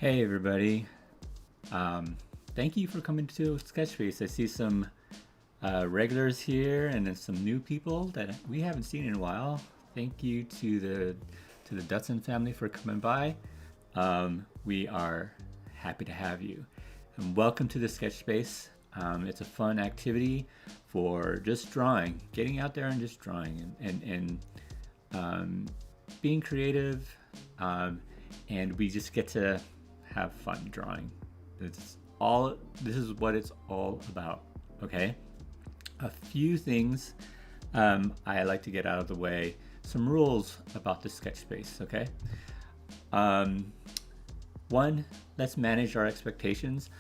Hey everybody, thank you for coming to Sketchface. I see some regulars here and then some new people that we haven't seen in a while. Thank you to the Dutson family for coming by. We are happy to have you. And welcome to the Sketchface. It's a fun activity for just drawing, getting out there and just drawing and being creative. And we just get to have fun drawing. This is what it's all about. Okay, a few things I like to get out of the way. Some rules about the sketch space. Okay, one, let's manage our expectations.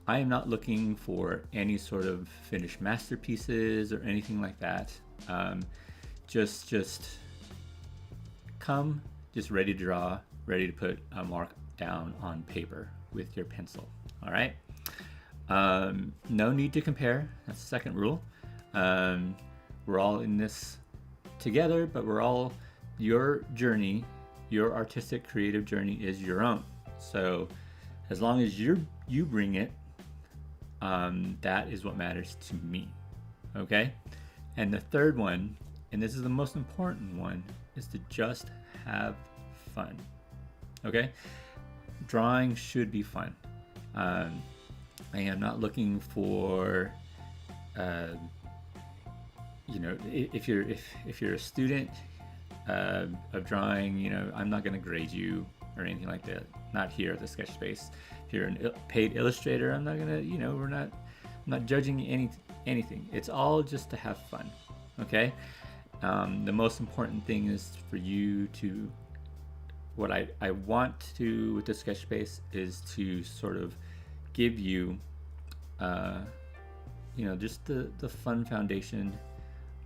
I am not looking for any sort of finished masterpieces or anything like that. Just come just ready to draw, ready to put a mark down on paper with your pencil. All right. No need to compare. That's the second rule. We're all in this together, but your journey, your artistic creative journey is your own. So as long as you bring it, that is what matters to me. Okay. And the third one, and this is the most important one, is to just have fun. Okay, drawing should be fun. I am not looking for, if you're a student of drawing, I'm not going to grade you or anything like that. Not here at the Sketch Space. If you're a paid illustrator, I'm not gonna, I'm not judging anything. It's all just to have fun. Okay. The most important thing is for you to, what I want to with the sketch space is to sort of give you, just the fun foundation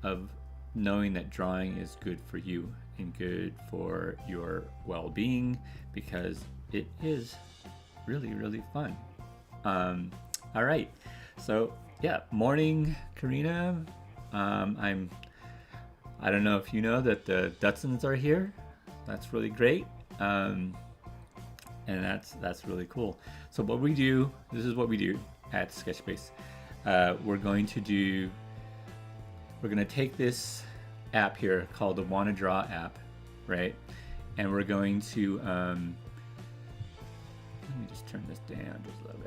of knowing that drawing is good for you and good for your well-being, because it is really, really fun. All right. So yeah, morning, Karina. I don't know if you know that the Dutsons are here. That's really great. And that's really cool. So this is what we do at Sketchbase. We're going to take this app here called the Wanna Draw app, right? And we're going to, let me just turn this down just a little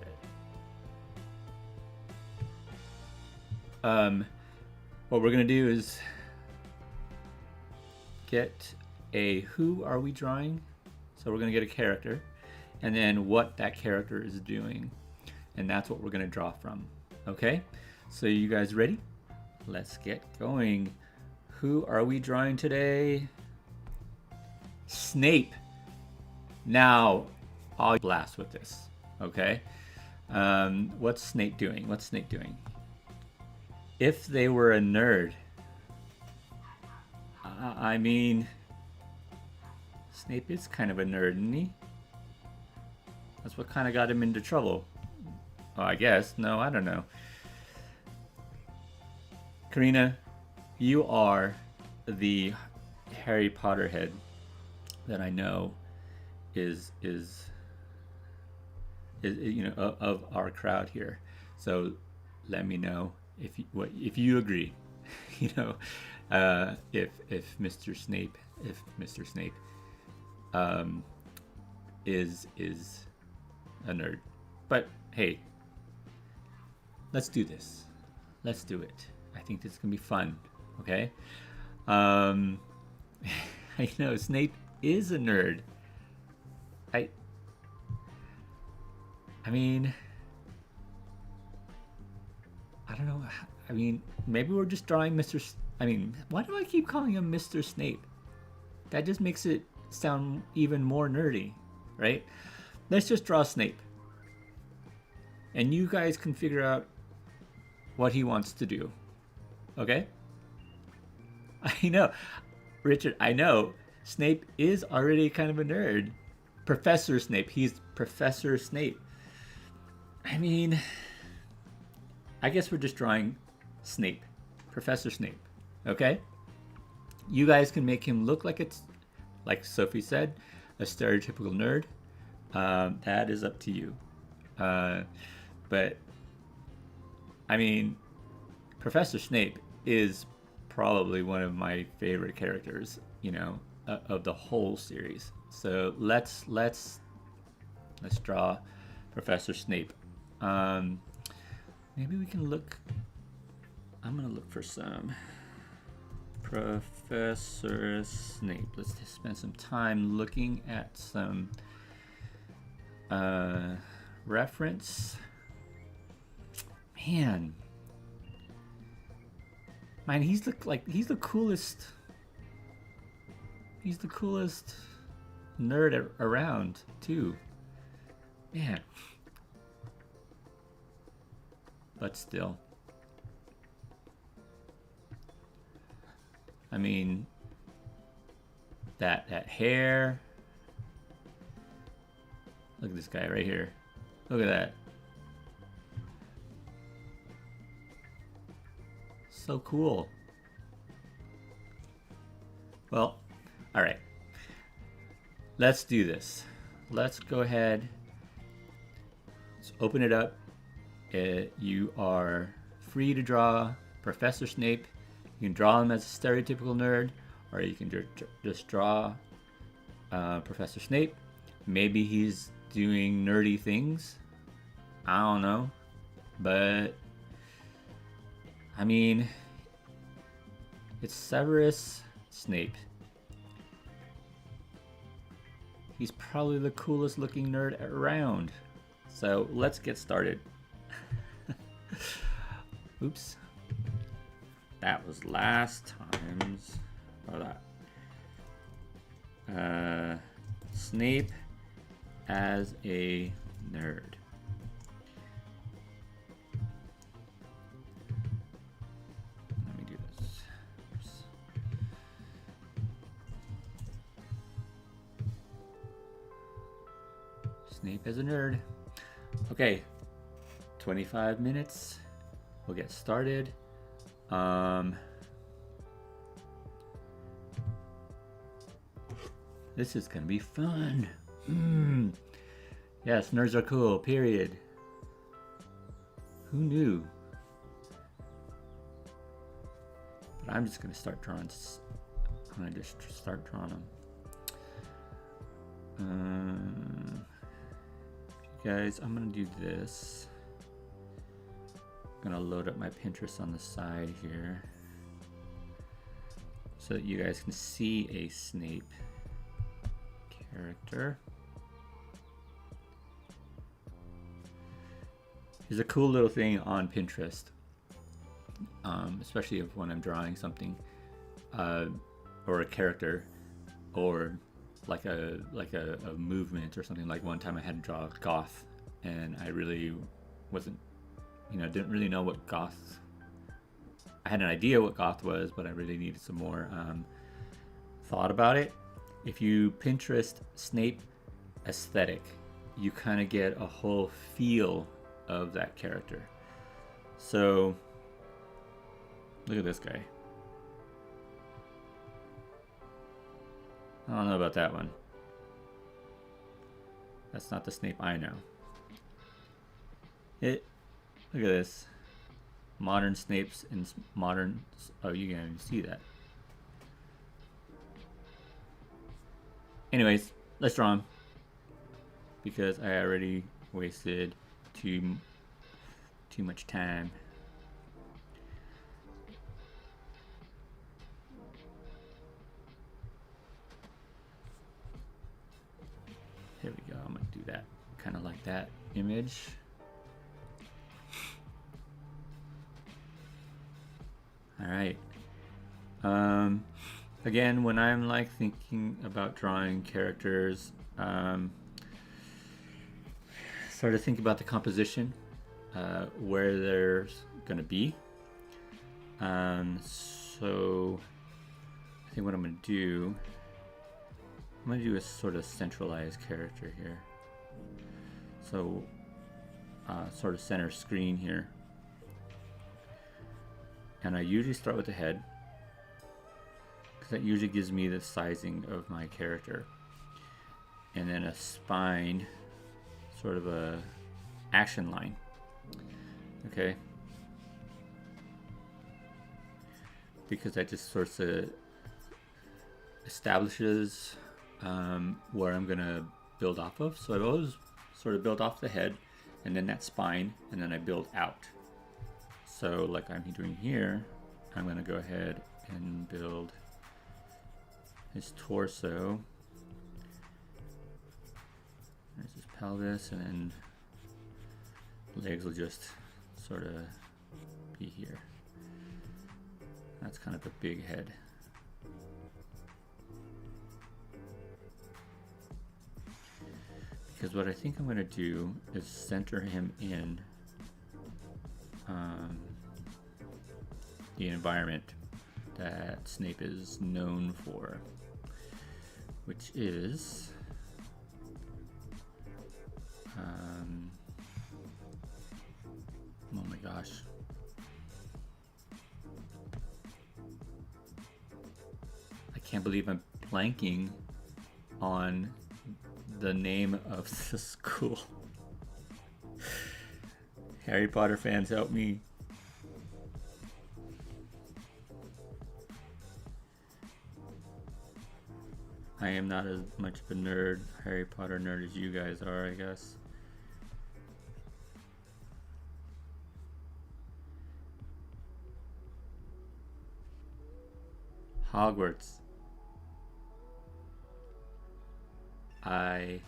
bit. What we're gonna do is get a who are we drawing. So we're gonna get a character and then what that character is doing. And that's what we're gonna draw from. Okay, so you guys ready? Let's get going. Who are we drawing today? Snape. Now, I'll blast with this, okay? What's Snape doing? If they were a nerd, I mean, Snape is kind of a nerd, isn't he? That's what kind of got him into trouble. Oh, I guess. No, I don't know. Karina, you are the Harry Potter head that I know is of our crowd here. So let me know if you agree. If Mr. Snape is a nerd. But hey, let's do this. Let's do it. I think this is gonna be fun. Okay. I know Snape is a nerd. I mean, I don't know. I mean, maybe we're just drawing why do I keep calling him Mr. Snape? That just makes it sound even more nerdy, right? Let's just draw Snape. And you guys can figure out what he wants to do. Okay? I know. Richard, I know. Snape is already kind of a nerd. Professor Snape. He's Professor Snape. I mean, I guess we're just drawing Snape. Professor Snape. Okay? You guys can make him look like it's, like Sophie said, a stereotypical nerd. That is up to you. But I mean, Professor Snape is probably one of my favorite characters, you know, of the whole series. So let's draw Professor Snape. Maybe we can look. I'm gonna look for some Professor Snape. Let's just spend some time looking at some reference. Man, he's the coolest. He's the coolest nerd around too. Man, but still, I mean, that hair. Look at this guy right here. Look at that. So cool. Well, all right. Let's do this. Let's go ahead. Let's open it up. You are free to draw Professor Snape. You can draw him as a stereotypical nerd, or you can just draw Professor Snape. Maybe he's doing nerdy things. I don't know. But I mean, it's Severus Snape. He's probably the coolest looking nerd around. So let's get started. Oops. That was last time's. Oh, that. Snape as a nerd. Let me do this. Oops. Snape as a nerd. Okay, 25 minutes. We'll get started. This is gonna be fun. Yes, nerds are cool, period. Who knew? But I'm just gonna start drawing. I'm gonna just start drawing them. Guys, I'm gonna do this. I'm gonna load up my Pinterest on the side here so that you guys can see a Snape character. There's a cool little thing on Pinterest, especially when I'm drawing something or a character or like a movement or something. Like one time I had to draw goth, and I really wasn't, didn't really know what goth. I had an idea what goth was, but I really needed some more thought about it. If you Pinterest Snape aesthetic, you kind of get a whole feel of that character. So look at this guy. I don't know about that one. That's not the Snape I know. Look at this. Modern Snapes and modern. Oh, you can see that. Anyways, let's draw him because I already wasted too much time. Here we go. I'm gonna do that kind of like that image. All right. Again, when I'm like thinking about drawing characters, start to think about the composition, where they're gonna be. So I think what I'm gonna do a sort of centralized character here. So sort of center screen here. And I usually start with the head, because that usually gives me the sizing of my character. And then a spine sort of a action line. Okay. Because that just sort of establishes where I'm gonna build off of. So I've always sort of built off the head and then that spine, and then I build out. So like I'm doing here, I'm gonna go ahead and build his torso. There's his pelvis, and then legs will just sort of be here. That's kind of a big head. Because what I think I'm going to do is center him in the environment that Snape is known for, which is oh my gosh. I can't believe I'm blanking on the name of the school. Harry Potter fans, help me. I am not as much of a nerd, Harry Potter nerd, as you guys are, I guess. Hogwarts. I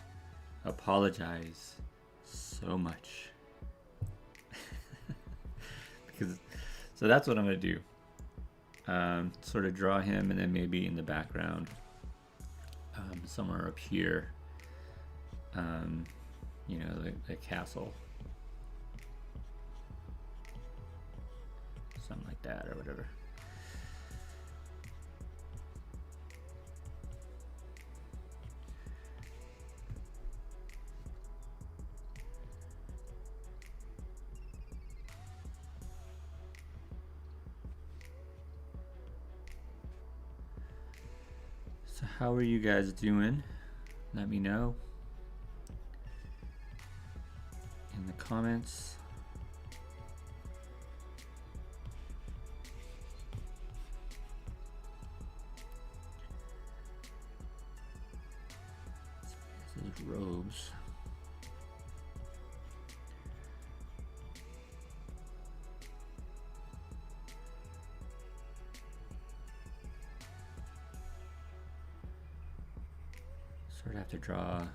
apologize so much. So that's what I'm going to do. Sort of draw him, and then maybe in the background, somewhere up here, you know, the castle. Something like that or whatever. So how are you guys doing? Let me know in the comments. These robes. Sort of have to draw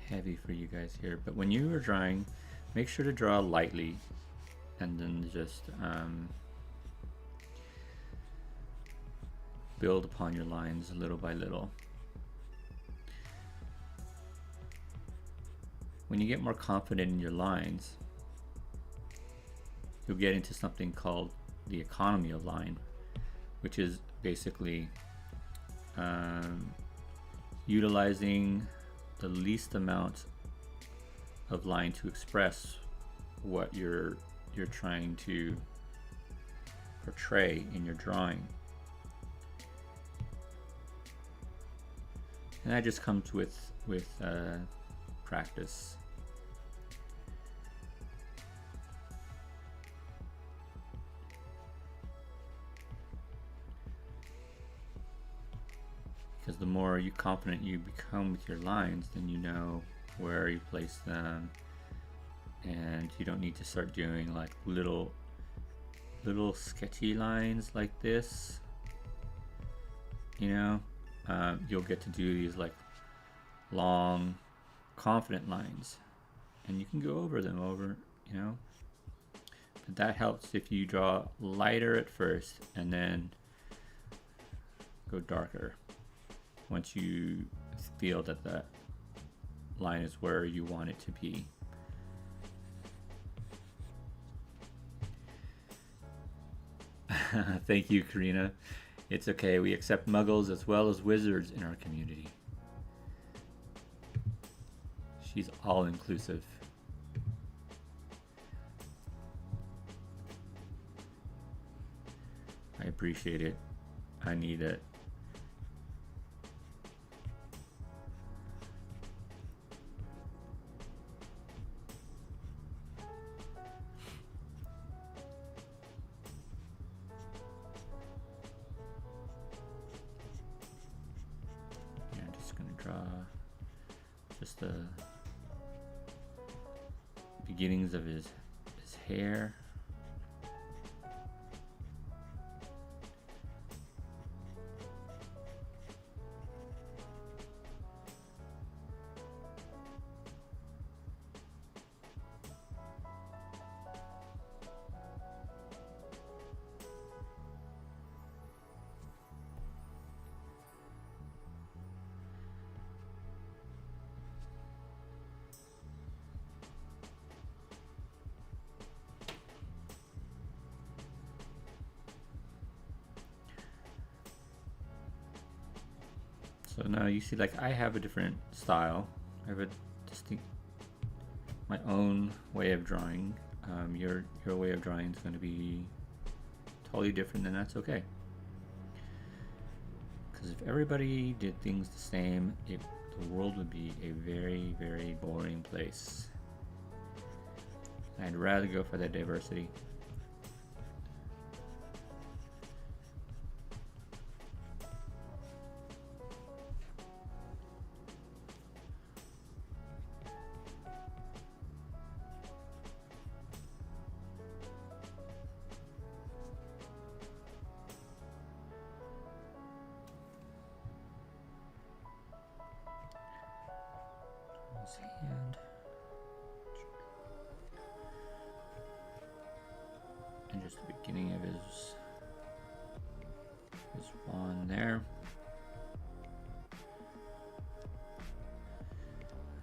heavy for you guys here, but when you are drawing, make sure to draw lightly and then just build upon your lines little by little. When you get more confident in your lines, you'll get into something called the economy of line, which is basically utilizing the least amount of line to express what you're trying to portray in your drawing. And that just comes with practice. Because the more confident you become with your lines, then you know where you place them, and you don't need to start doing like little sketchy lines like this. You know, you'll get to do these like long, confident lines, and you can go over them you know. But that helps if you draw lighter at first and then go darker once you feel that that line is where you want it to be. Thank you, Karina. It's okay, we accept muggles as well as wizards in our community. She's all inclusive. I appreciate it. I need it. just the beginnings of his hair. So now you see, like, I have a different style. I have a distinct, my own way of drawing. Your way of drawing is going to be totally different, and that's okay. Because if everybody did things the same, the world would be a very, very boring place. I'd rather go for that diversity. And just the beginning of his wand there.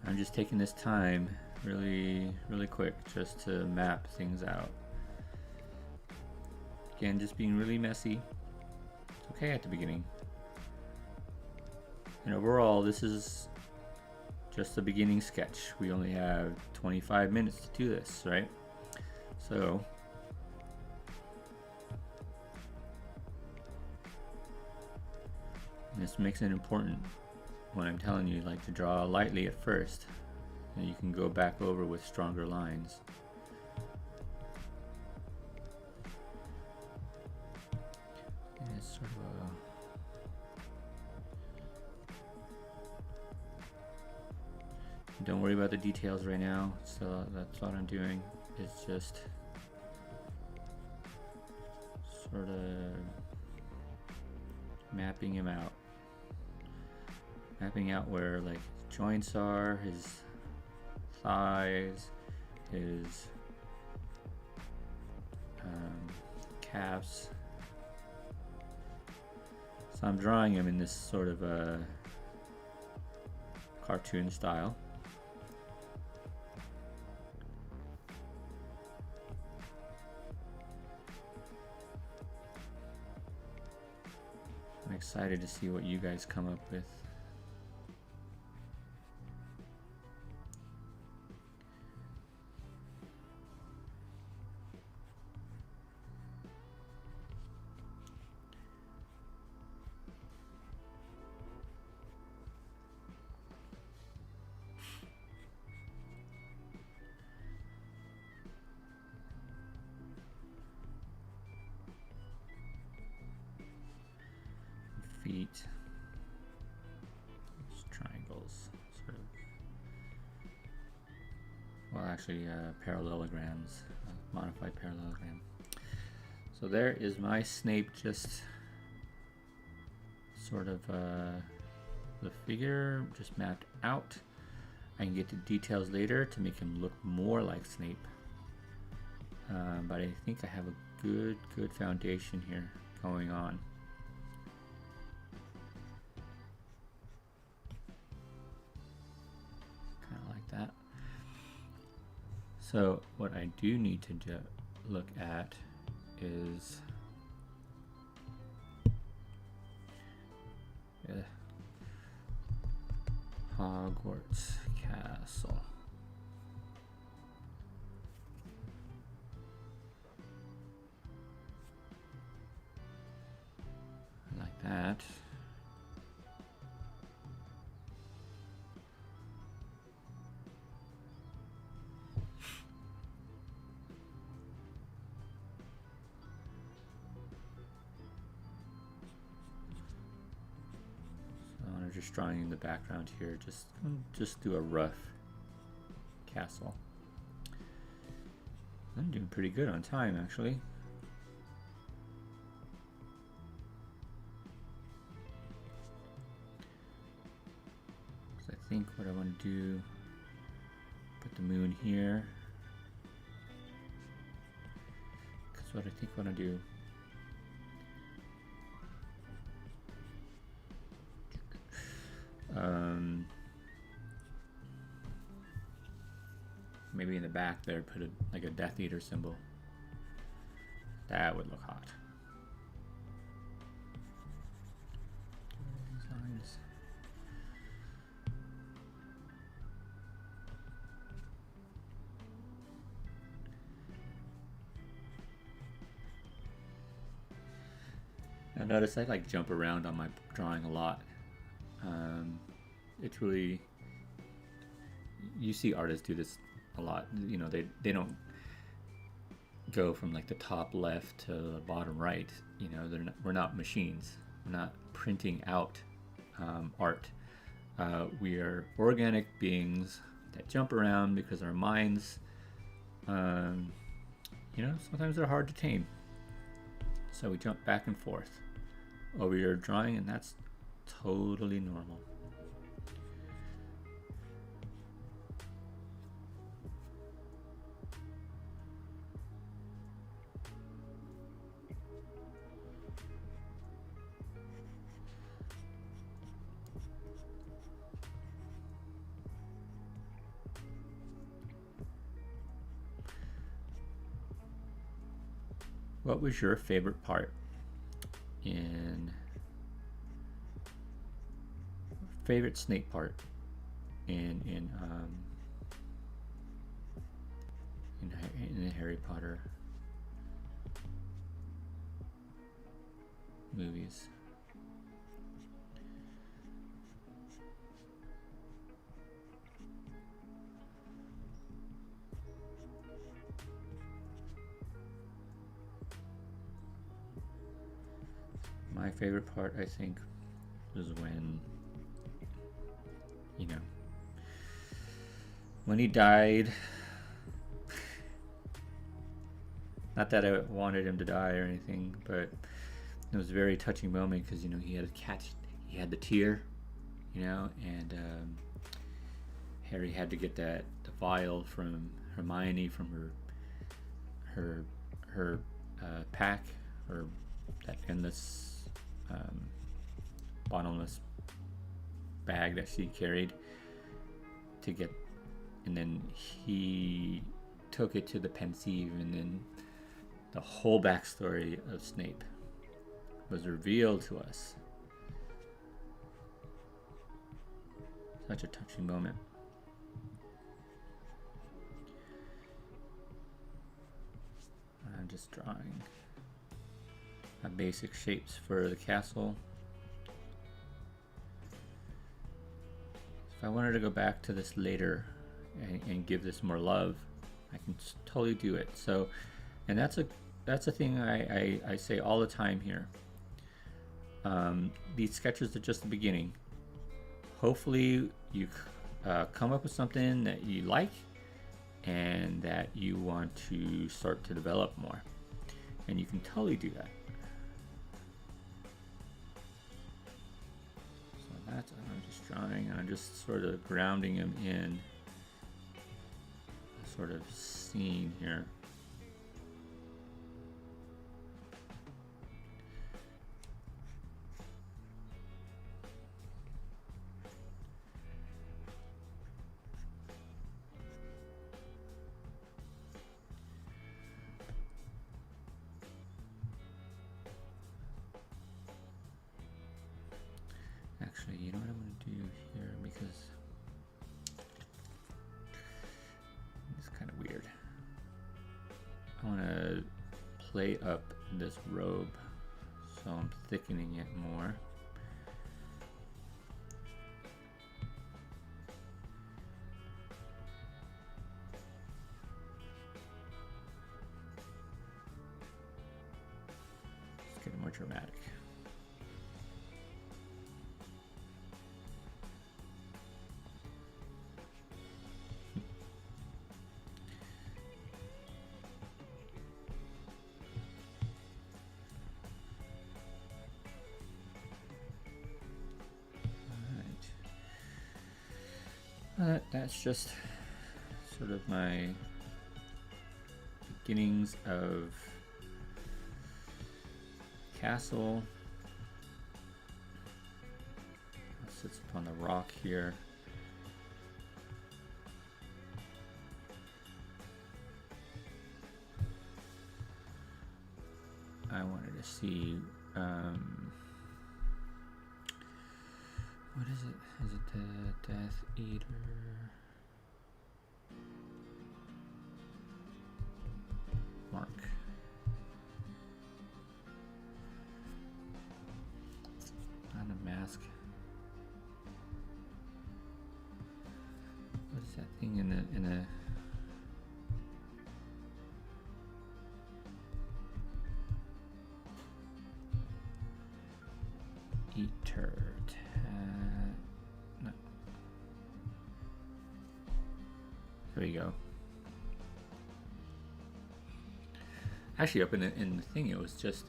I'm just taking this time really quick just to map things out. Again, just being really messy. It's okay at the beginning. And overall, this is just the beginning sketch. We only have 25 minutes to do this, right? So this makes it important when I'm telling you, like, to draw lightly at first, and you can go back over with stronger lines. And it's sort of don't worry about the details right now. So that's what I'm doing. It's just sort of mapping him out. Mapping out where, like, his joints are, his thighs, his calves. So I'm drawing him in this sort of a cartoon style. I'm excited to see what you guys come up with. Feet, just triangles, sort of. Well, actually, parallelograms, modified parallelogram. So there is my Snape, just sort of the figure just mapped out. I can get to details later to make him look more like Snape, but I think I have a good foundation here going on. That. So what I do need to look at is Hogwarts Castle. Like that. just drawing in the background here. Just do a rough castle. I'm doing pretty good on time, actually. So I think what I want to do, put the moon here. Because what I think I want to do, maybe in the back there, put like a Death Eater symbol. That would look hot. These lines. Now notice I like jump around on my drawing a lot. It's really, you see artists do this a lot. You know, they don't go from like the top left to the bottom right. You know, we're not machines. We're not printing out art. We are organic beings that jump around because our minds, you know, sometimes they're hard to tame. So we jump back and forth over your drawing, and that's totally normal. What was your favorite part favorite snake part in the Harry Potter movies? My favorite part, I think, was when, you know, when he died. Not that I wanted him to die or anything, but it was a very touching moment because, you know, he had the tear, you know, and Harry had to get the vial from Hermione from her pack, or that endless bottomless bag that she carried to get, and then he took it to the pensieve, and then the whole backstory of Snape was revealed to us. Such a touching moment. I'm just drawing basic shapes for the castle. If I wanted to go back to this later and give this more love, I can totally do it. So, and that's a thing I say all the time here. These sketches are just the beginning. Hopefully you come up with something that you like and that you want to start to develop more, and you can totally do that. That's what I'm just drawing, and I'm just sort of grounding him in a sort of scene here. Actually, you know what I'm going to do here, because it's kind of weird. I want to play up this robe, so I'm thickening it more. Let's get it more dramatic. That's just sort of my beginnings of castle. It sits upon the rock here. I wanted to see what is it? Is it the Death Eater? Mark. Not a mask. What is that thing in a Eater? No. There you go. Actually, up in the thing, it was just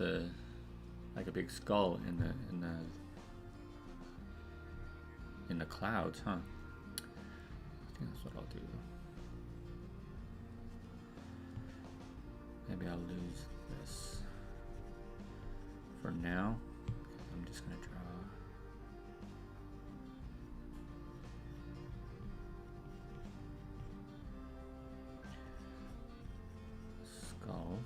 like a big skull in the clouds, huh? I think that's what I'll do. Maybe I'll lose this for now. I'm just gonna draw. Skull.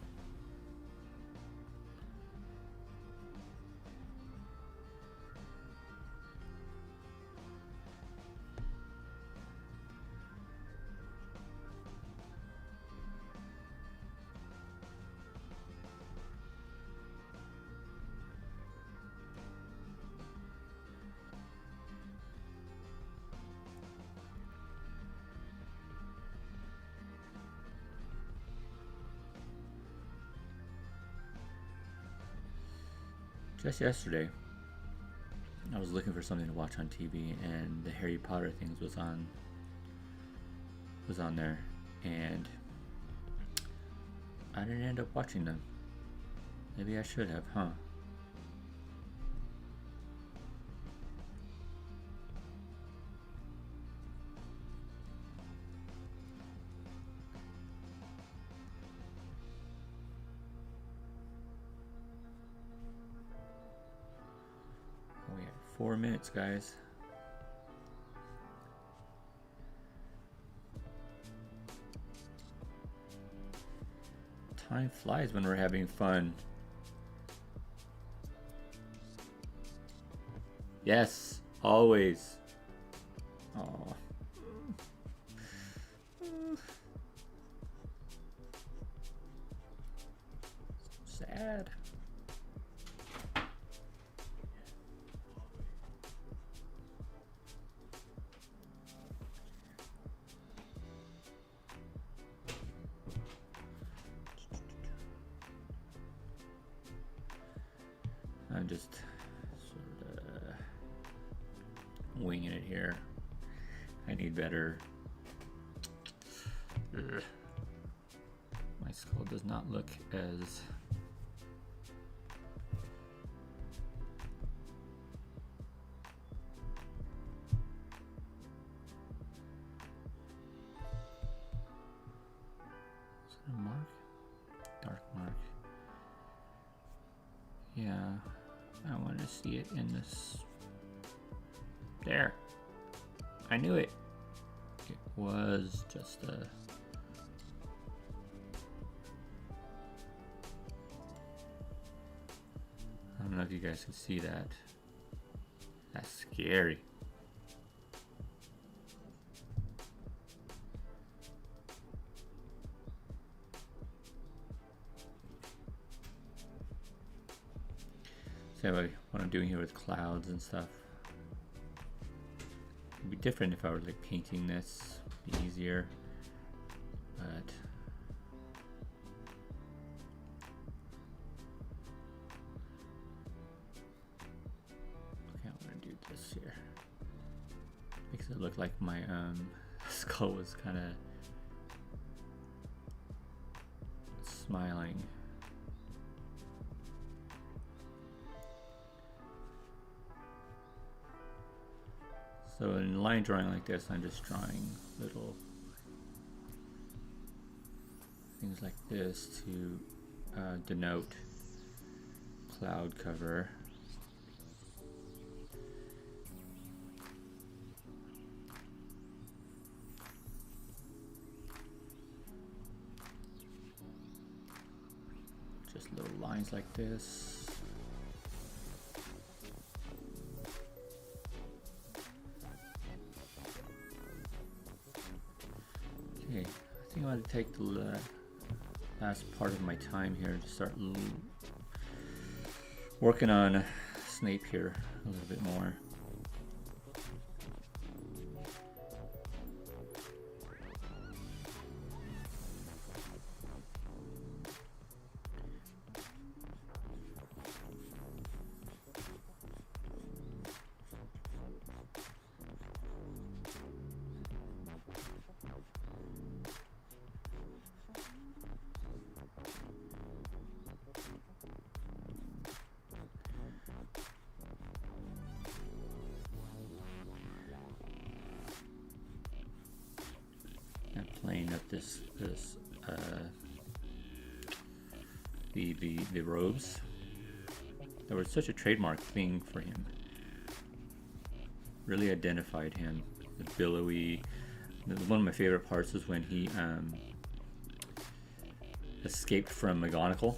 Just yesterday, I was looking for something to watch on TV, and the Harry Potter things was on there, and I didn't end up watching them. Maybe I should have, huh? We have 4 minutes, guys. Time flies when we're having fun. Yes, always. Aww. Sad. I'm just sort of winging it here. I need better. Ugh. My skull does not look as is that a mark? Dark mark. Yeah, I want to see it in this. There. I knew it. It was just a. I don't know if you guys can see that. That's scary. So anyway, what I'm doing here with clouds and stuff. It'd be different if I were like painting this, it'd be easier. But okay, I'm gonna do this here. Makes it look like my skull was kind of smiling. So in line drawing like this, I'm just drawing little things like this to denote cloud cover. Just little lines like this. Okay, I think I'm going to take the last part of my time here to start working on Snape here a little bit more. Playing up the robes. That was such a trademark thing for him. Really identified him. The billowy. One of my favorite parts was when he escaped from McGonagall.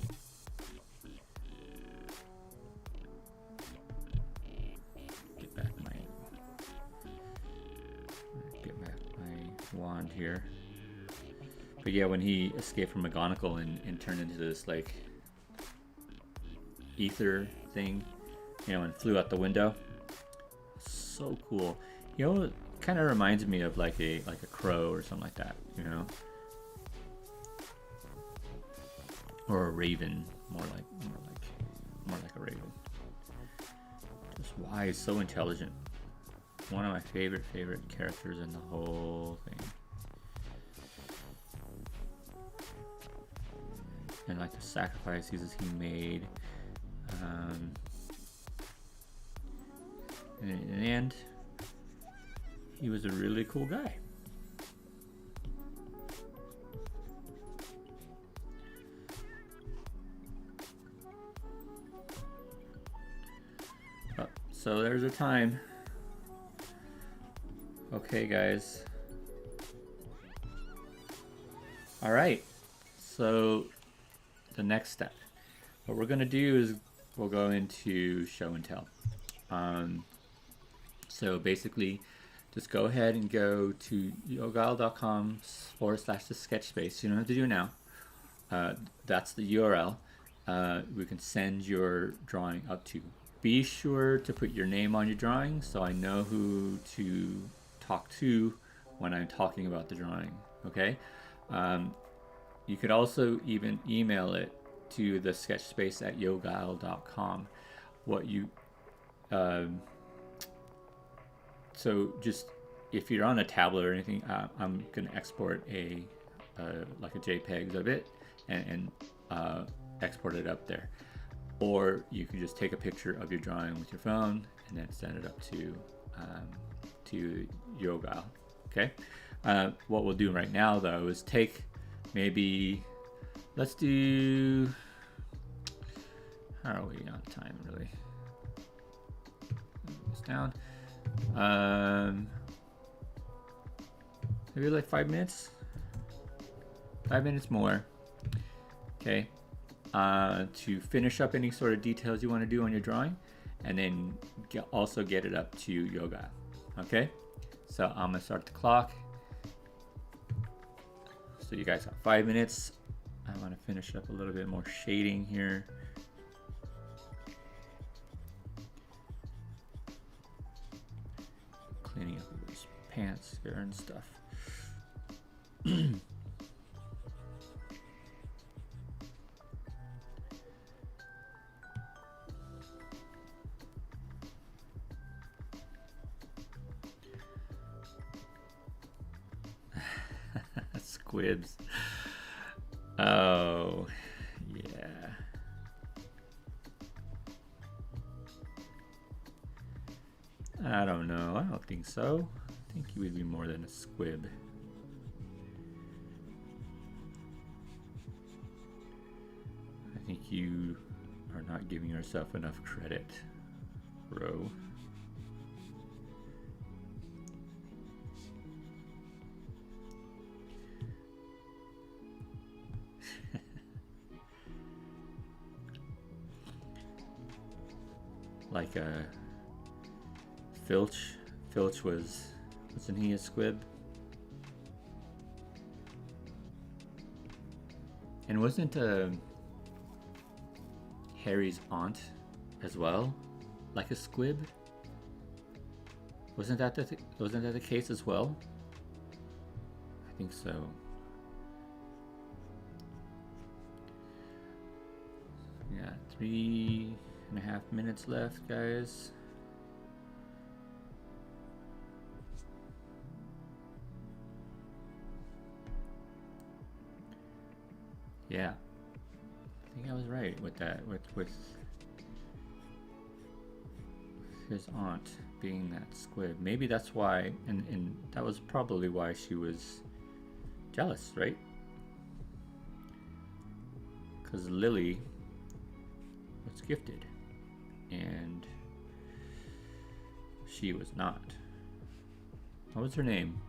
Get back my wand here. But yeah, when he escaped from McGonagall and turned into this like ether thing, you know, and flew out the window. So cool. You know, it kind of reminds me of like a crow or something like that, you know, or a raven, more like a raven. Just wise, so intelligent. One of my favorite characters in the whole thing. And like the sacrifices he made, and in the end, he was a really cool guy. Oh, so there's a time. Okay, guys. All right. So the next step, what we're gonna do is we'll go into show and tell. So basically, just go ahead and go to yogooooo.com/the sketch space. You don't have to do it now. That's the URL. We can send your drawing up to. Be sure to put your name on your drawing so I know who to talk to when I'm talking about the drawing. Okay. You could also even email it to the sketchspace@yogooooo.com. What you so just if you're on a tablet or anything, I'm gonna export like a JPEG of it and export it up there, or you can just take a picture of your drawing with your phone and then send it up to Yogooooo. Okay. What we'll do right now though is take maybe, let's do, how are we on time really? Move this down. Maybe like 5 minutes. 5 minutes more. Okay. To finish up any sort of details you want to do on your drawing, and then also get it up to Yoga. Okay. So I'm gonna start the clock. So you guys got 5 minutes. I want to finish up a little bit more shading here. Cleaning up those pants here and stuff. Squibs. Oh, yeah. I don't know. I don't think so. I think you would be more than a squib. I think you are not giving yourself enough credit, Ro. Like Filch. Filch wasn't he a squib? And wasn't Harry's aunt as well like a squib? Wasn't that the case as well? I think so. Yeah, 3.5 minutes left, guys. Yeah, I think I was right with that. With his aunt being that squib. Maybe that's why, and that was probably why she was jealous, right? Because Lily was gifted and she was not. What was her name?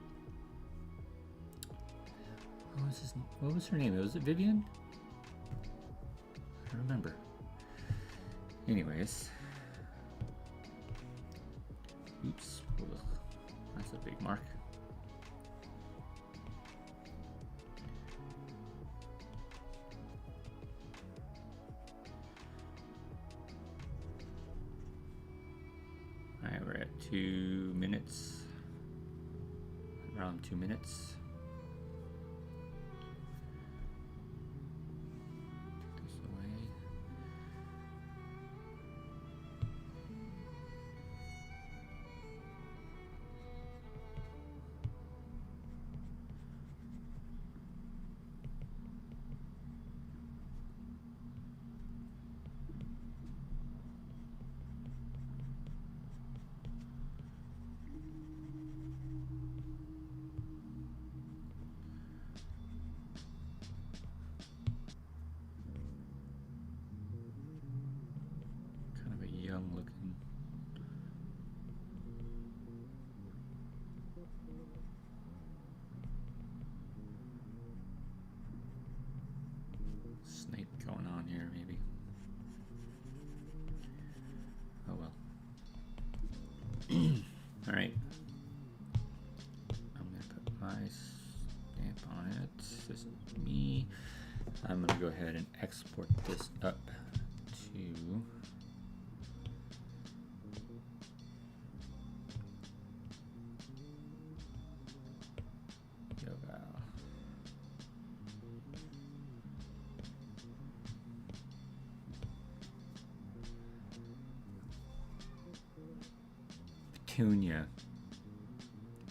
What was her name? Was it Vivian? I don't remember. Anyways. Oops. That's a big mark. Alright, we're at 2 minutes. Around 2 minutes. Take this away. Looking. Snape going on here, maybe. Oh well. All right. I'm gonna put my stamp on it. This is me. I'm gonna go ahead and export this up to. Petunia.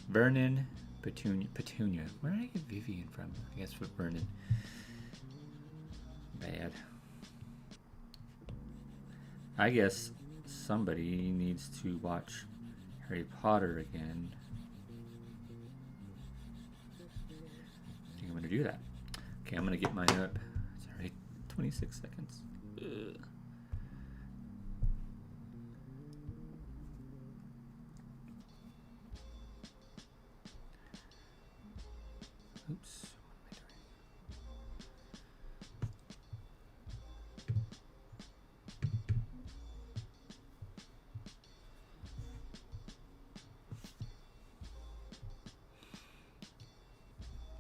Vernon, Petunia. Where did I get Vivian from? I guess for Vernon. Bad. I guess somebody needs to watch Harry Potter again. I think I'm gonna do that. Okay, I'm gonna get mine up. It's already 26 seconds. Ugh. Oops, what am I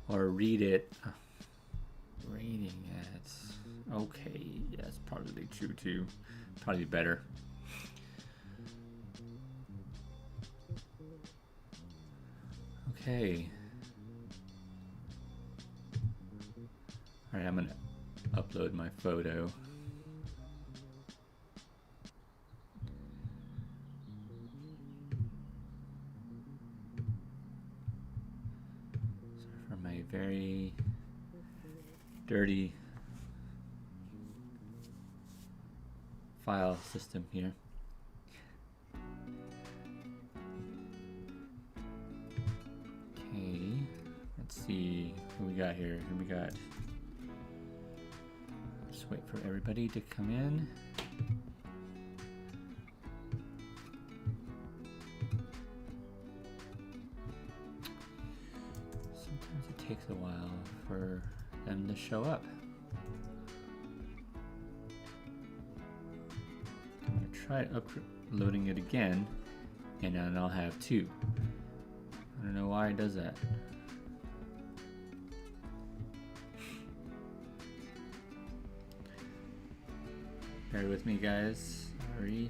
doing? Or read it. Reading it. Okay, yeah, that's probably true too. Probably better. Okay. Alright, I'm gonna upload my photo. Sorry for my very dirty file system here. Let's see who we got here. Who we got? Just wait for everybody to come in. Sometimes it takes a while for them to show up. I'm gonna try uploading it again, and then I'll have two. I don't know why it does that. Bear with me, guys. Sorry.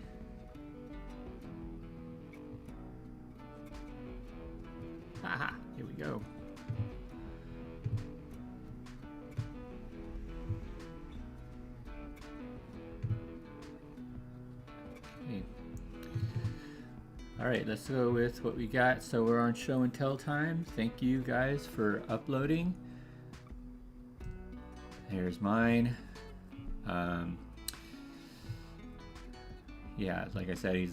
Haha, here we go. Okay. All right, let's go with what we got. So we're on show and tell time. Thank you guys for uploading. Here's mine. Yeah, like I said,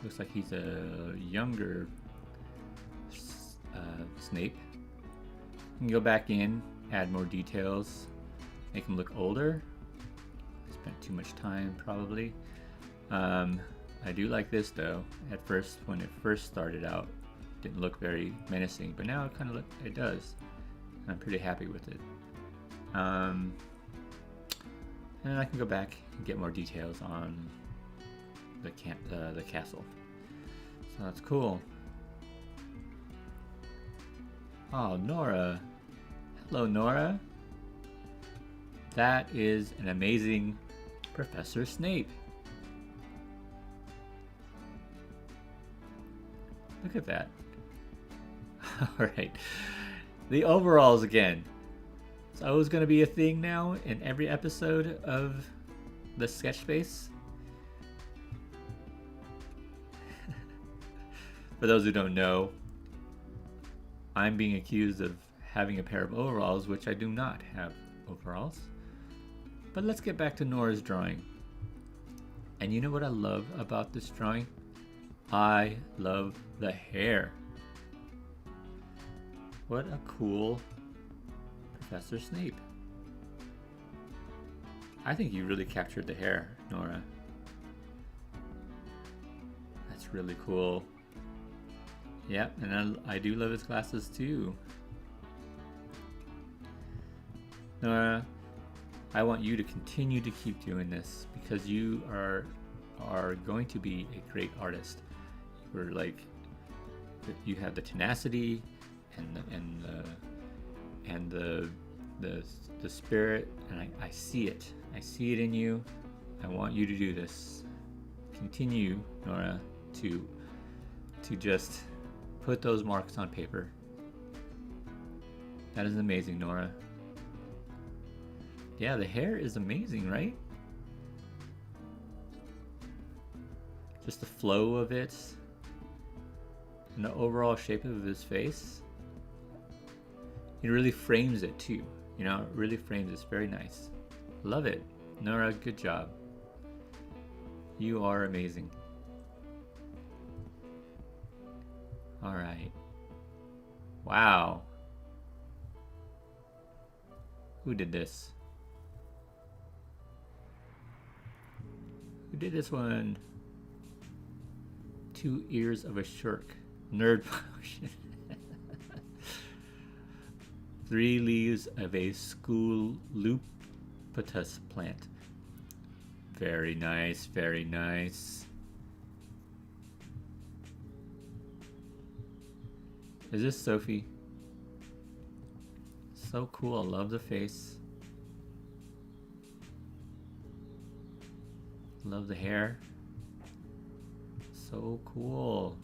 looks like he's a younger Snape. You can go back in, add more details, make him look older. Spent too much time probably. I do like this though. At first, when it first started out, it didn't look very menacing, but now it does. I'm pretty happy with it. And then I can go back and get more details on the castle. So that's cool. Oh, Nora. Hello, Nora. That is an amazing Professor Snape. Look at that. All right. The overalls again. So it's going to be a thing now in every episode of the Sketch Space. For those who don't know, I'm being accused of having a pair of overalls, which I do not have overalls. But let's get back to Nora's drawing. And you know what I love about this drawing? I love the hair. What a cool Professor Snape. I think you really captured the hair, Nora. That's really cool. Yep, and I do love his glasses too. Nora, I want you to continue to keep doing this because you are going to be a great artist. You're like, you have the tenacity and the spirit, and I see it. I see it in you. I want you to do this. Continue, Nora, to just put those marks on paper. That is amazing, Nora. Yeah, the hair is amazing, right? Just the flow of it and the overall shape of his face. It really frames it too. You know, it really frames it. It's very nice. Love it. Nora, good job. You are amazing. All right. Wow. Who did this? Who did this one? 2 ears of a shirk. Nerd potion. 3 leaves of a Scoloopus plant. Very nice, very nice. Is this Sophie? So cool, I love the face. Love the hair. So cool.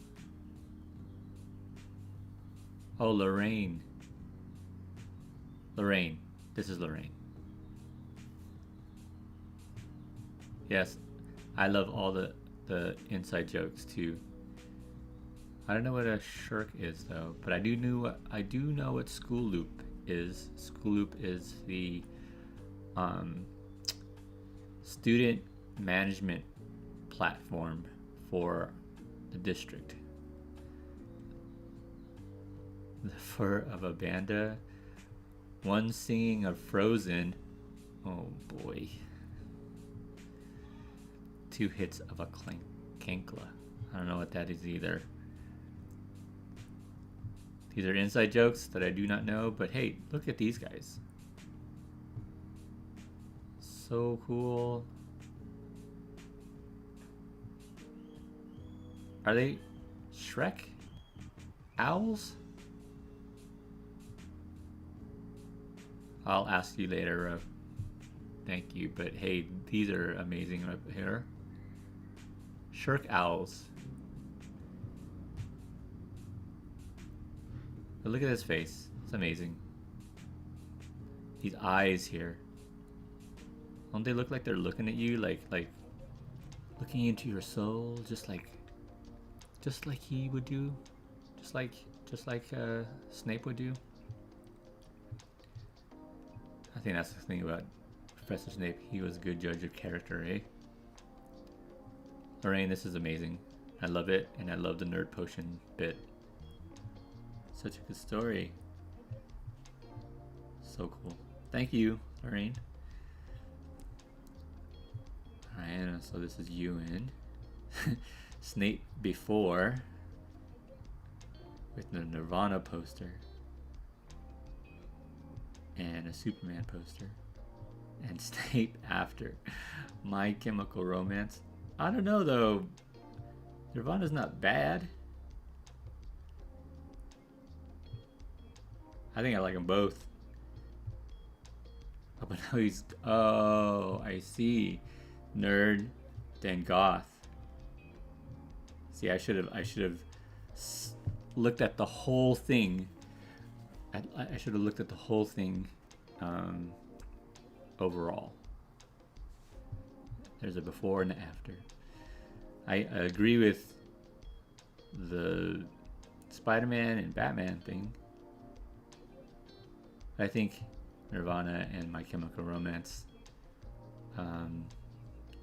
Oh, Lorraine. Lorraine. This is Lorraine. Yes, I love all the inside jokes too. I don't know what a shirk is though, but I do know what Skoloop is. Skoloop is the student management platform for the district. The fur of a panda. One singing of Frozen. Oh boy. 2 hits of a Kankla. I don't know what that is either. These are inside jokes that I do not know, but hey, look at these guys. So cool. Are they Shrek owls? I'll ask you later. Thank you, but hey, these are amazing up here. Shirk owls. But look at his face. It's amazing. These eyes here. Don't they look like they're looking at you, like looking into your soul, just like he would do, just like Snape would do. I think that's the thing about Professor Snape. He was a good judge of character, eh? Lorraine, this is amazing. I love it, and I love the nerd potion bit. Such a good story. So cool. Thank you, Lorraine. Alright, so this is Ewan. Snape before, with the Nirvana poster. And a Superman poster. And Snape after. My Chemical Romance. I don't know though. Nirvana's not bad. I think I like them both. Oh, but now he's... Oh, I see. Nerd, then goth. See, I should have looked at the whole thing. I should have looked at the whole thing overall. There's a before and an after. I agree with the Spider-Man and Batman thing. I think Nirvana and My Chemical Romance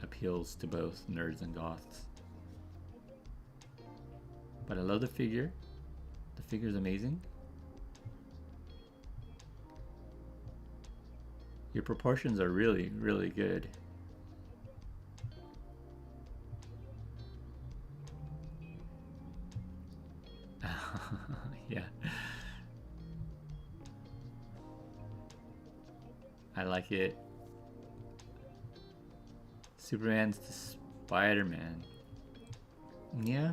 appeals to both nerds and goths. But I love the figure. The figure's amazing. Your proportions are really, really good. Yeah. I like it. Superman's the Spider-Man. Yeah.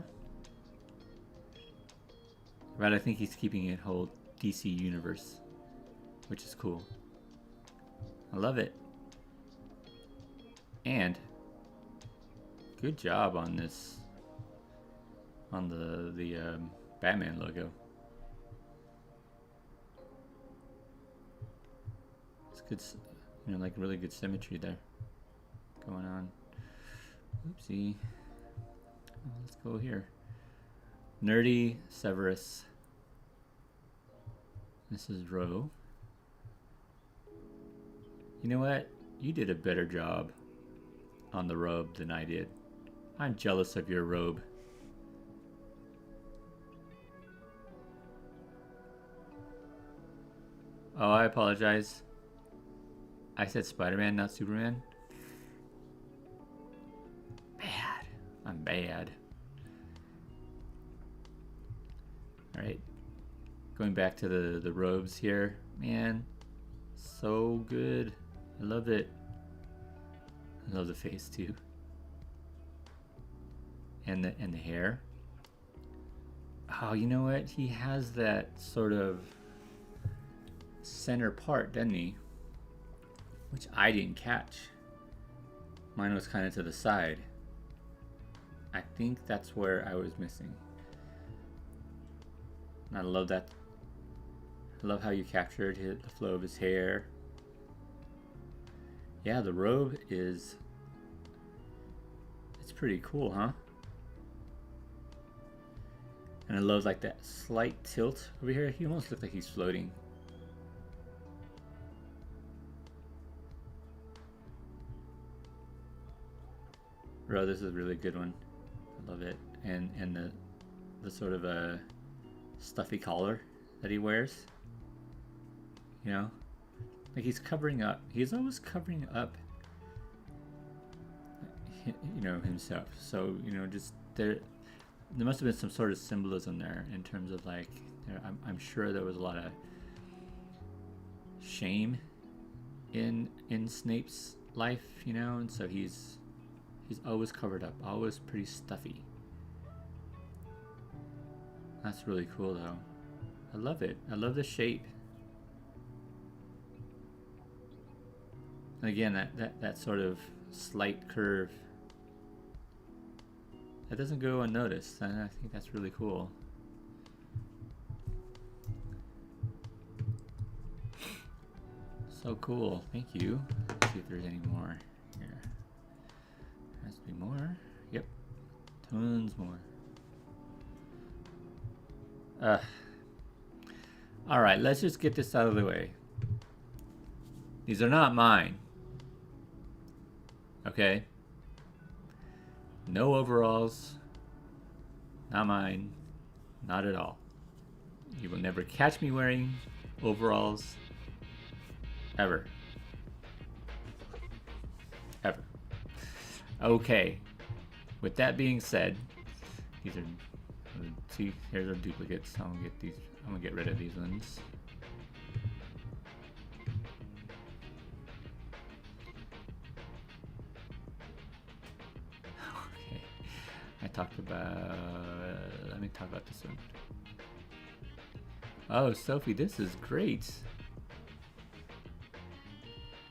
But I think he's keeping it whole DC universe, which is cool. I love it. And good job on this, on the Batman logo. It's good, you know, like really good symmetry there going on. Oopsie. Oh, let's go here. Nerdy Severus. This is Ro. You know what? You did a better job on the robe than I did. I'm jealous of your robe. Oh, I apologize. I said Spider-Man, not Superman. Bad. I'm bad. Alright. Going back to the robes here. Man, so good. I love it. I love the face too. And the hair. Oh, you know what? He has that sort of center part, doesn't he? Which I didn't catch. Mine was kind of to the side. I think that's where I was missing. And I love that. I love how you captured the flow of his hair. Yeah, the robe is... It's pretty cool, huh? And I love like that slight tilt over here. He almost looks like he's floating. Bro, this is a really good one. I love it. And the sort of a stuffy collar that he wears. You know, like he's covering up. He's always covering up, you know, himself. So, you know, just there must have been some sort of symbolism there in terms of like, you know, I'm sure there was a lot of shame in Snape's life, you know, and so he's always covered up, always pretty stuffy. That's really cool though. I love it. I love the shape. And again, that sort of slight curve, that doesn't go unnoticed, and I think that's really cool. So cool. Thank you. Let's see if there's any more here. There has to be more. Yep. Tons more. Alright, let's just get this out of the way. These are not mine. Okay? No overalls. Not mine. Not at all. You will never catch me wearing overalls. Ever. Ever. Okay. With that being said, these are, see, here's our duplicates. I'm gonna get these. I'm gonna get rid of these ones. Okay. I talked about. Let me talk about this one. Oh, Sophie, this is great.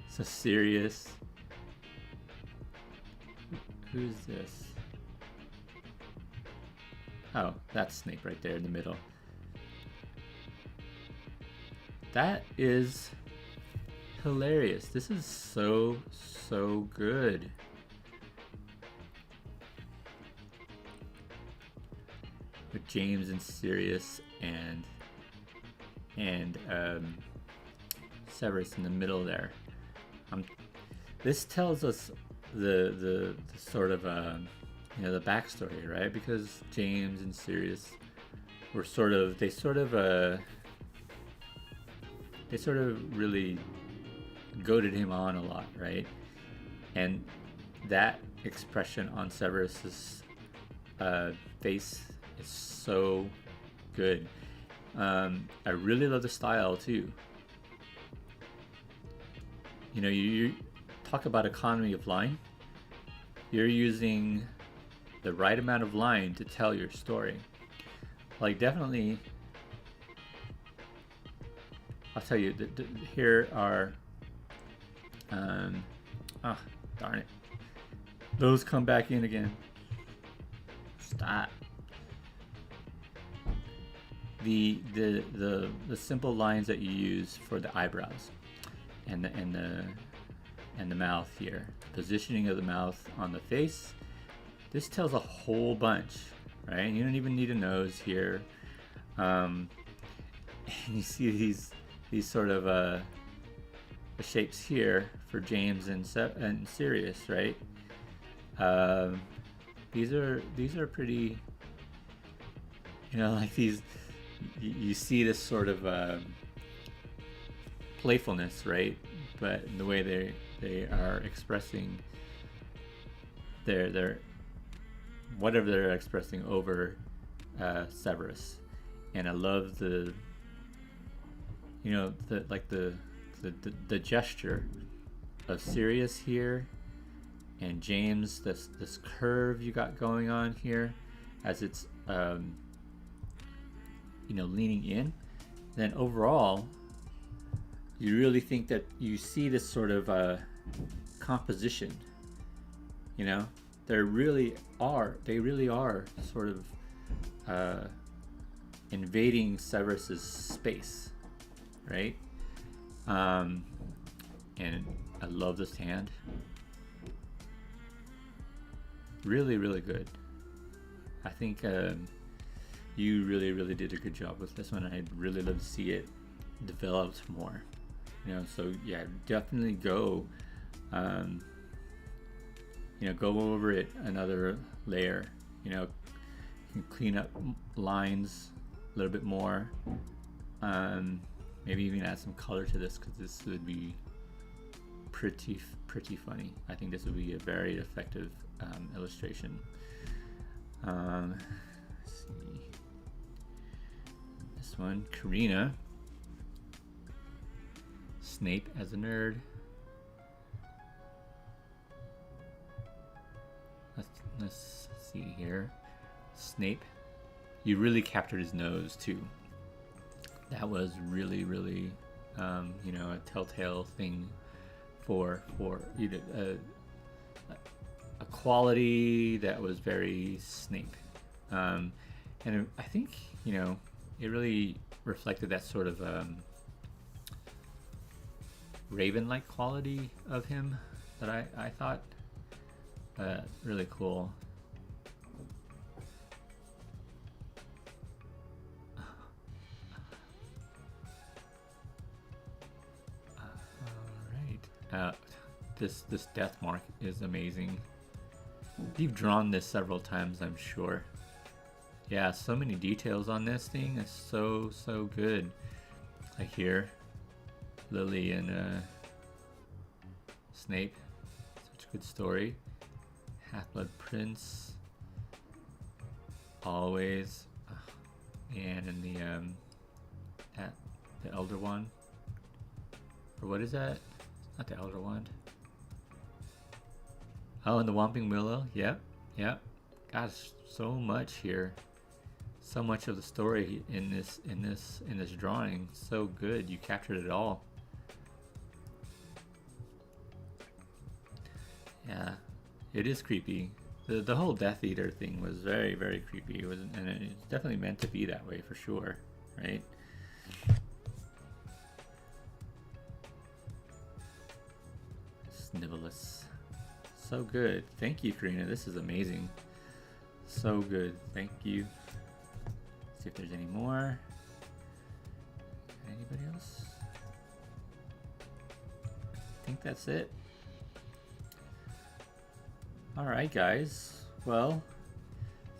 So serious. Who's this? Oh, that's Snape right there in the middle. That is hilarious. This is so good. With James and Sirius and Severus in the middle there. This tells us the sort of you know, the backstory, right? Because James and Sirius were they sort of really goaded him on a lot, right? And that expression on Severus's face is so good. I really love the style too. You know, you talk about economy of line. You're using the right amount of line to tell your story. Like, definitely, I'll tell you, here are, oh, darn it. Those come back in again. Stop. The simple lines that you use for the eyebrows and the mouth here, positioning of the mouth on the face. This tells a whole bunch, right? You don't even need a nose here. And you see these sort of the shapes here for James and Sirius, right? These are pretty, you know, like these. You see this sort of playfulness, right? But in the way they are expressing their whatever they're expressing over Severus, and I love the, you know, the gesture of Sirius here and James, this curve you got going on here as it's you know, leaning in. Then overall, you really think that you see this sort of composition. You know, they really are sort of invading Severus's space, right? And I love this hand. Really good. I think you really did a good job with this one. I'd really love to see it developed more, you know. So yeah, definitely go you know, go over it another layer, you know. You can clean up lines a little bit more, Maybe even add some color to this, because this would be pretty funny. I think this would be a very effective illustration. Let's see. This one, Karina. Snape as a nerd. Let's see here. Snape. You really captured his nose too. That was really, you know, a telltale thing for you know, a quality that was very Snape. And I think, you know, it really reflected that sort of Raven-like quality of him that I thought really cool. This death mark is amazing. You've drawn this several times, I'm sure. Yeah, so many details on this thing. It's so good. Like here, Lily and Snape. Such a good story. Half-Blood Prince. Always. And in the Elder Wand. Or what is that? Not the Elder Wand. Oh, and the Whomping Willow. Yep. Gosh, so much here. So much of the story in this drawing. So good. You captured it all. Yeah, it is creepy. The whole Death Eater thing was very creepy. It was, and it's definitely meant to be that way for sure, right? Snivellus. So good. Thank you, Karina. This is amazing. So good. Thank you. See if there's any more. Anybody else? I think that's it. Alright, guys. Well,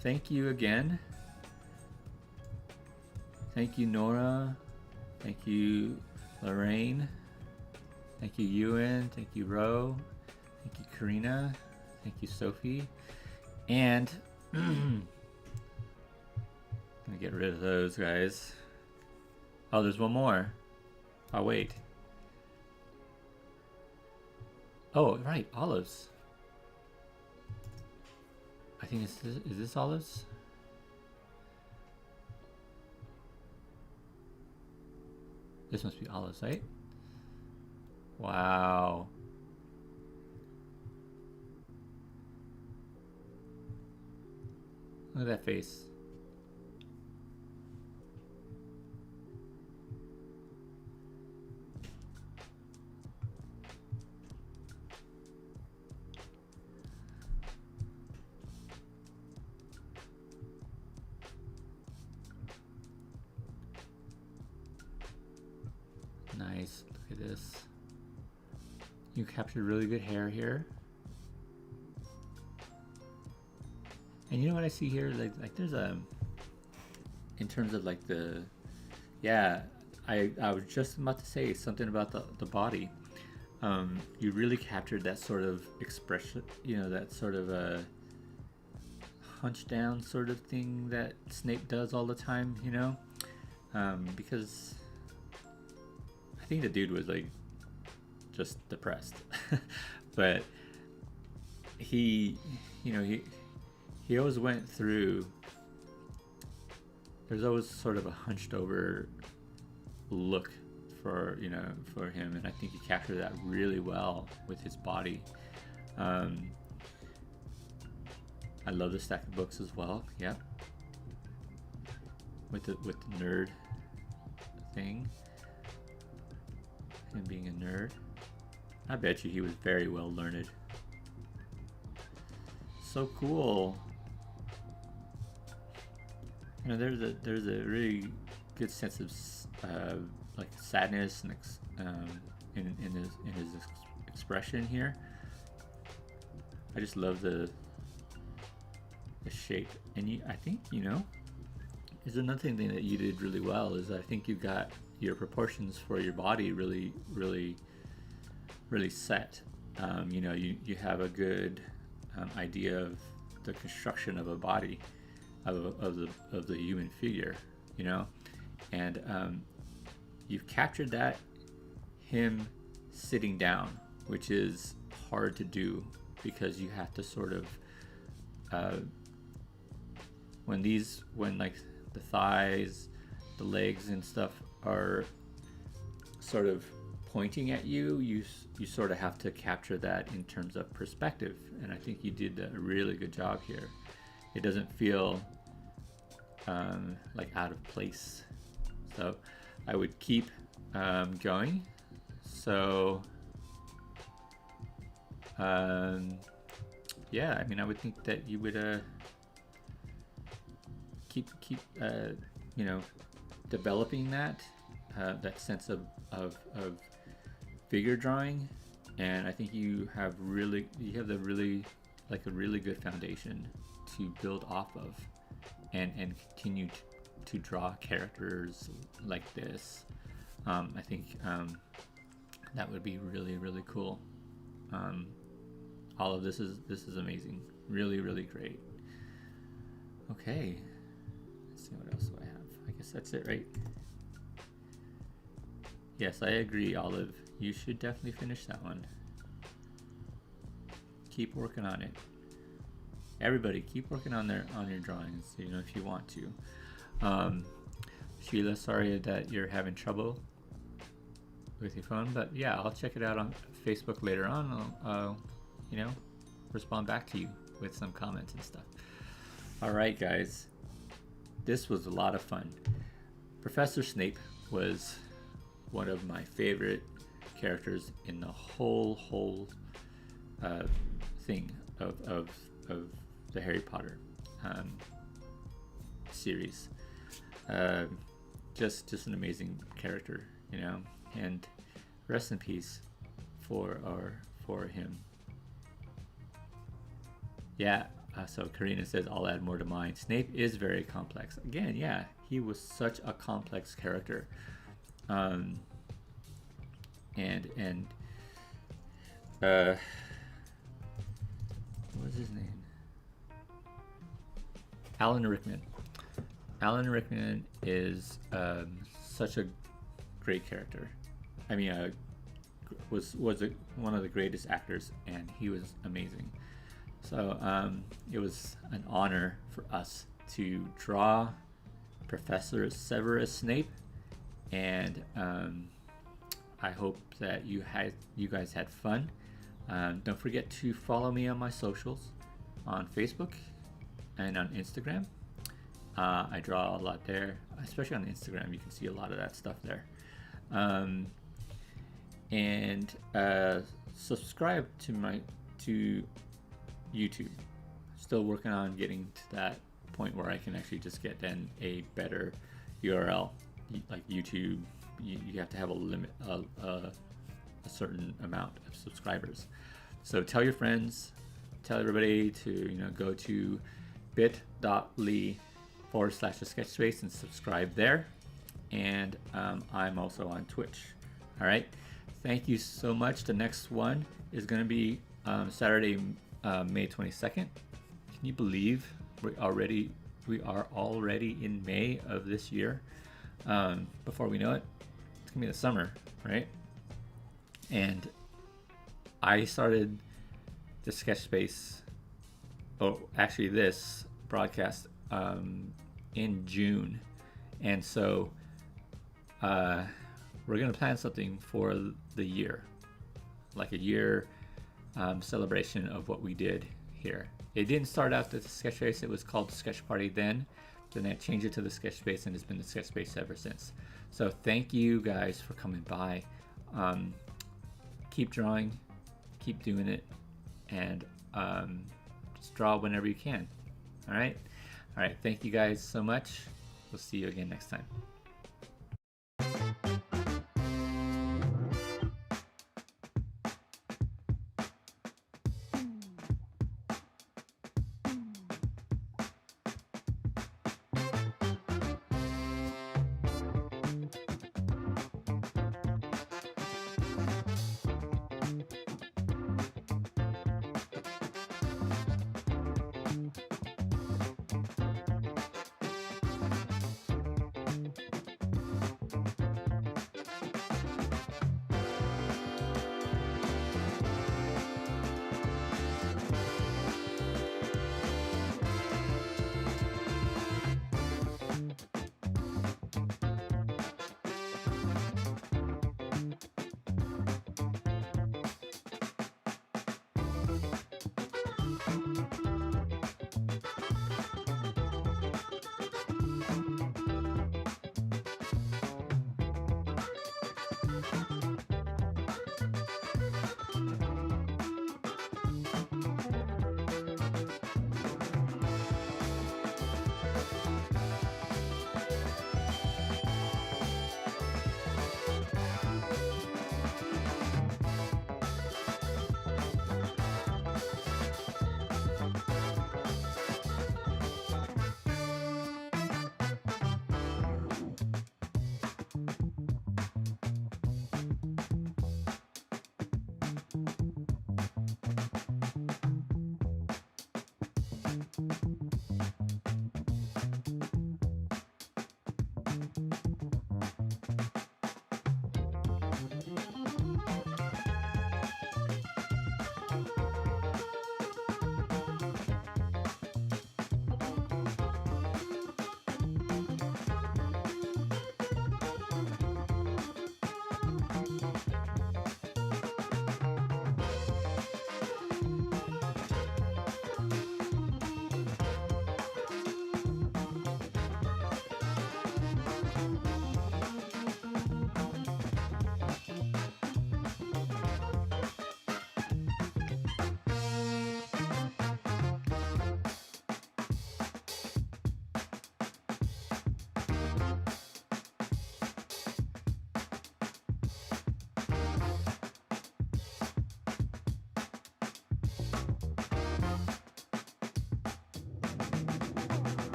thank you again. Thank you, Nora. Thank you, Lorraine. Thank you, Ewan. Thank you, Ro. Thank you, Karina. Thank you, Sophie. And I'm gonna get rid of those guys. Oh, there's one more. Oh, wait. Oh, right, olives. I think is this olives? This must be olives, right? Wow. Look at that face. Nice. Look at this. You captured really good hair here. And you know what I see here? Like there's a, in terms of like the, yeah, I was just about to say something about the body. You really captured that sort of expression, you know, that sort of a hunch down sort of thing that Snape does all the time, you know? Because I think the dude was like just depressed. But he, you know, he always went through, there's always sort of a hunched over look for, you know, for him, and I think he captured that really well with his body. I love the stack of books as well. Yep. With the nerd thing, him being a nerd. I bet you he was very well learned. So cool. You know, there's a really good sense of like sadness and in his expression here. I just love the shape, and I think, you know, is another thing that you did really well is I think you got your proportions for your body really, really, really set. You know, you have a good idea of the construction of a body, of the human figure, you know, and you've captured that, him sitting down, which is hard to do because you have to sort of when like the thighs, the legs and stuff are sort of pointing at you, you sort of have to capture that in terms of perspective, and I think you did a really good job here. It doesn't feel like out of place, so I would keep going. So yeah, I mean, I would think that you would keep you know, developing that sense of figure drawing, and I think you have a really good foundation to build off of, and continue to draw characters like this. I think that would be really, really cool. All of this is amazing, really, really great. Okay, let's see, what else do I have? I guess that's it, right? Yes, I agree, Olive. You should definitely finish that one. Keep working on it. Everybody, keep working on your drawings, you know, if you want to. Sheila, sorry that you're having trouble with your phone, but yeah, I'll check it out on Facebook later on. I'll you know, respond back to you with some comments and stuff. All right, guys, this was a lot of fun. Professor Snape was one of my favorite characters in the whole thing of the Harry Potter series. Just an amazing character, you know, and rest in peace for him. Yeah, so Karina says, I'll add more to mine. Snape is very complex. Again, yeah, he was such a complex character. And what was his name? Alan Rickman. Alan Rickman is such a great character. I mean, was one of the greatest actors, and he was amazing. So it was an honor for us to draw Professor Severus Snape, and I hope that you guys had fun. Don't forget to follow me on my socials, on Facebook and on Instagram. I draw a lot there, especially on Instagram. You can see a lot of that stuff there. And subscribe to YouTube. Still working on getting to that point where I can actually just get then a better URL. Like YouTube, you have to have a limit, a certain amount of subscribers. So tell your friends, tell everybody to go to bit.ly/sketchspace and subscribe there. And I'm also on Twitch. All right. Thank you so much. The next one is going to be Saturday, May 22nd. Can you believe we are already in May of this year? Before we know it, it's gonna be the summer, right? And I started the Sketch Space, actually this broadcast, in June, and so we're gonna plan something for the year, like a year celebration of what we did here. It didn't start out as the Sketch Space, it was called the Sketch Party then I changed it to the Sketch Space, and it's been the Sketch Space ever since. So thank you guys for coming by. Keep drawing, keep doing it, and just draw whenever you can. All right, thank you guys so much. We'll see you again next time.